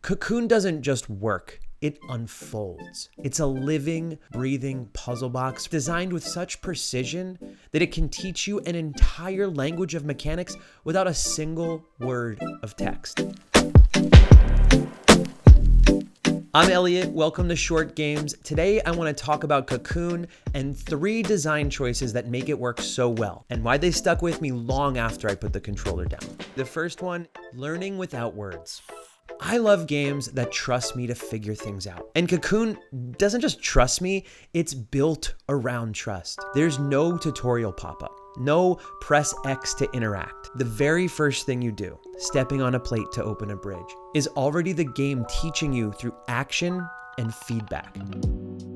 Cocoon doesn't just work, it unfolds. It's a living, breathing puzzle box designed with such precision that it can teach you an entire language of mechanics without a single word of text. I'm Elliot, welcome to Short Games. Today I want to talk about Cocoon and 3 design choices that make it work so well, and why they stuck with me long after I put the controller down. The first one, learning without words. I love games that trust me to figure things out. And Cocoon doesn't just trust me, it's built around trust. There's no tutorial pop-up, no press X to interact. The very first thing you do, stepping on a plate to open a bridge, is already the game teaching you through action and feedback.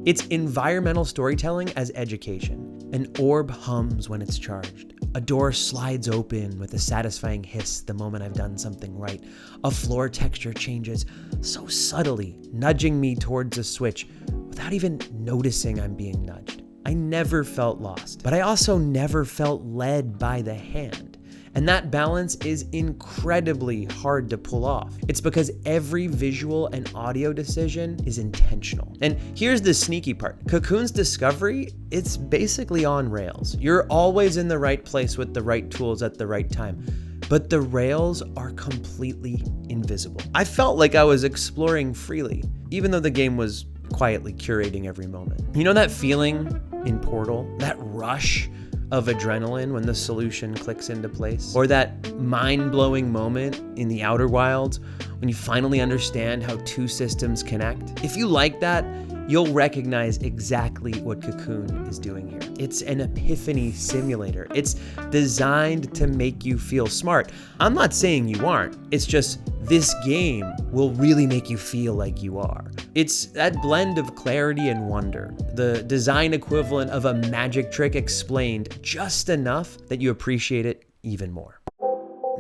It's environmental storytelling as education. An orb hums when it's charged. A door slides open with a satisfying hiss the moment I've done something right. A floor texture changes so subtly, nudging me towards a switch without even noticing I'm being nudged. I never felt lost, but I also never felt led by the hand. And that balance is incredibly hard to pull off. It's because every visual and audio decision is intentional. And here's the sneaky part. Cocoon's discovery, it's basically on rails. You're always in the right place with the right tools at the right time, but the rails are completely invisible. I felt like I was exploring freely, even though the game was quietly curating every moment. You know that feeling in Portal? That rush of adrenaline when the solution clicks into place? Or that mind-blowing moment in the Outer Wilds when you finally understand how 2 systems connect? If you like that, you'll recognize exactly what Cocoon is doing here. It's an epiphany simulator. It's designed to make you feel smart. I'm not saying you aren't. It's just this game will really make you feel like you are. It's that blend of clarity and wonder, the design equivalent of a magic trick explained just enough that you appreciate it even more.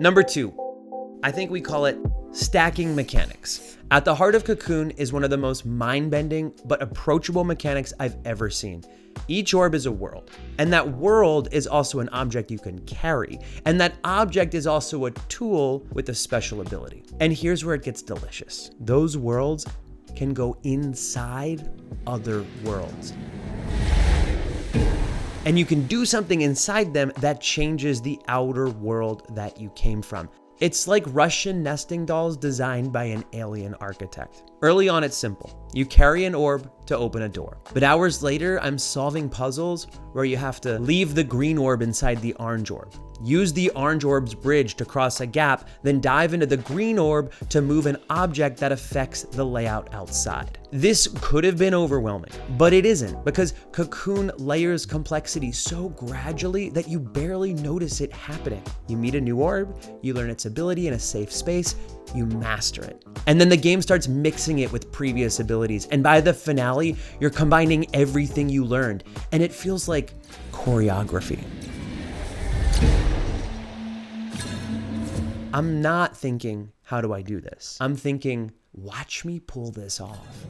Number 2, I think we call it stacking mechanics. At the heart of Cocoon is one of the most mind-bending but approachable mechanics I've ever seen. Each orb is a world, and that world is also an object you can carry, and that object is also a tool with a special ability. And here's where it gets delicious. Those worlds can go inside other worlds. And you can do something inside them that changes the outer world that you came from. It's like Russian nesting dolls designed by an alien architect. Early on, it's simple. You carry an orb to open a door. But hours later, I'm solving puzzles where you have to leave the green orb inside the orange orb, use the orange orb's bridge to cross a gap, then dive into the green orb to move an object that affects the layout outside. This could have been overwhelming, but it isn't, because Cocoon layers complexity so gradually that you barely notice it happening. You meet a new orb, you learn its ability in a safe space, you master it. And then the game starts mixing it with previous abilities, and by the finale, you're combining everything you learned, and it feels like choreography. I'm not thinking, how do I do this? I'm thinking, watch me pull this off.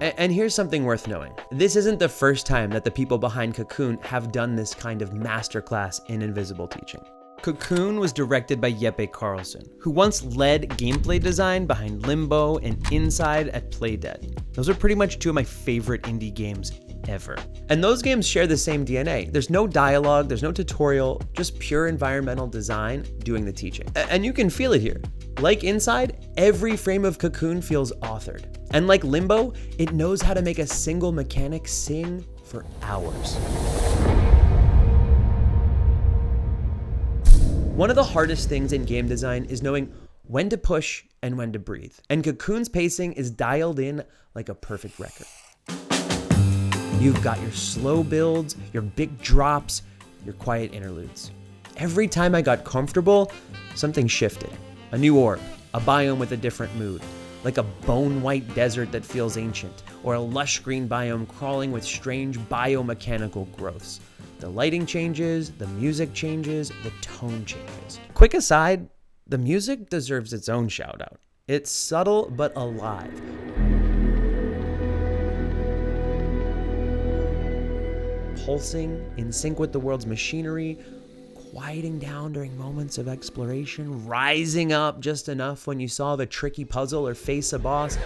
And here's something worth knowing. This isn't the first time that the people behind Cocoon have done this kind of masterclass in invisible teaching. Cocoon was directed by Jeppe Carlsen, who once led gameplay design behind Limbo and Inside at PlayDead. Those are pretty much 2 of my favorite indie games ever. And those games share the same DNA. There's no dialogue, there's no tutorial, just pure environmental design doing the teaching. And you can feel it here. Like Inside, every frame of Cocoon feels authored. And like Limbo, it knows how to make a single mechanic sing for hours. One of the hardest things in game design is knowing when to push and when to breathe. And Cocoon's pacing is dialed in like a perfect record. You've got your slow builds, your big drops, your quiet interludes. Every time I got comfortable, something shifted. A new orb, a biome with a different mood, like a bone-white desert that feels ancient, or a lush green biome crawling with strange biomechanical growths. The lighting changes, the music changes, the tone changes. Quick aside, the music deserves its own shout out. It's subtle but alive. Pulsing, in sync with the world's machinery, quieting down during moments of exploration, rising up just enough when you solve a tricky puzzle or face a boss.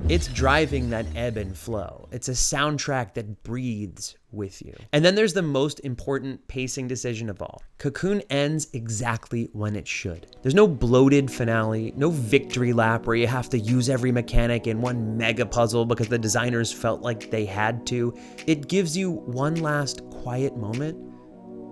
It's driving that ebb and flow. It's a soundtrack that breathes with you. And then there's the most important pacing decision of all. Cocoon ends exactly when it should. There's no bloated finale, no victory lap where you have to use every mechanic in one mega puzzle because the designers felt like they had to. It gives you one last quiet moment,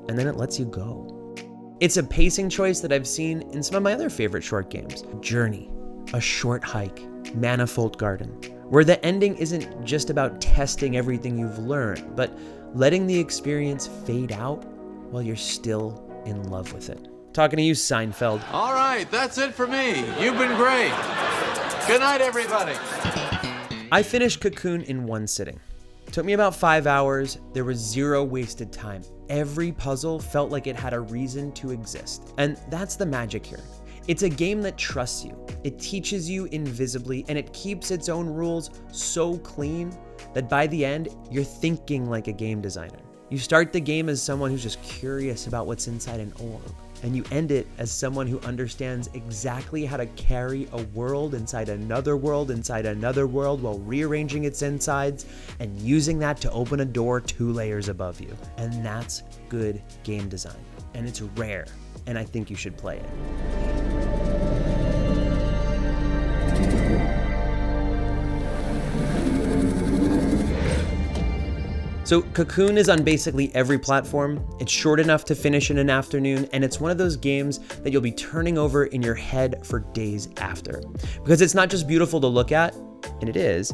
and then it lets you go. It's a pacing choice that I've seen in some of my other favorite short games. Journey, A Short Hike, Manifold Garden, where the ending isn't just about testing everything you've learned, but letting the experience fade out while you're still in love with it. Talking to you, Seinfeld. All right, that's it for me. You've been great. Good night, everybody. I finished Cocoon in one sitting. It took me about 5 hours. There was zero wasted time. Every puzzle felt like it had a reason to exist. And that's the magic here. It's a game that trusts you. It teaches you invisibly, and it keeps its own rules so clean that by the end, you're thinking like a game designer. You start the game as someone who's just curious about what's inside an orb, and you end it as someone who understands exactly how to carry a world inside another world while rearranging its insides and using that to open a door 2 layers above you. And that's good game design, and it's rare, and I think you should play it. So Cocoon is on basically every platform. It's short enough to finish in an afternoon, and it's one of those games that you'll be turning over in your head for days after. Because it's not just beautiful to look at, and it is,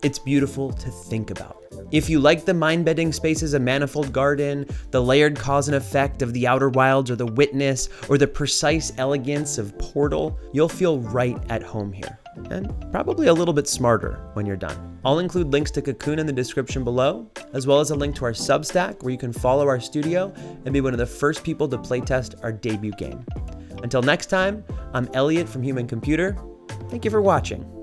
it's beautiful to think about. If you like the mind-bending spaces of Manifold Garden, the layered cause and effect of The Outer Wilds or The Witness, or the precise elegance of Portal, you'll feel right at home here. And probably a little bit smarter when you're done. I'll include links to Cocoon in the description below, as well as a link to our Substack where you can follow our studio and be one of the first people to playtest our debut game. Until next time, I'm Elliot from Human Computer. Thank you for watching.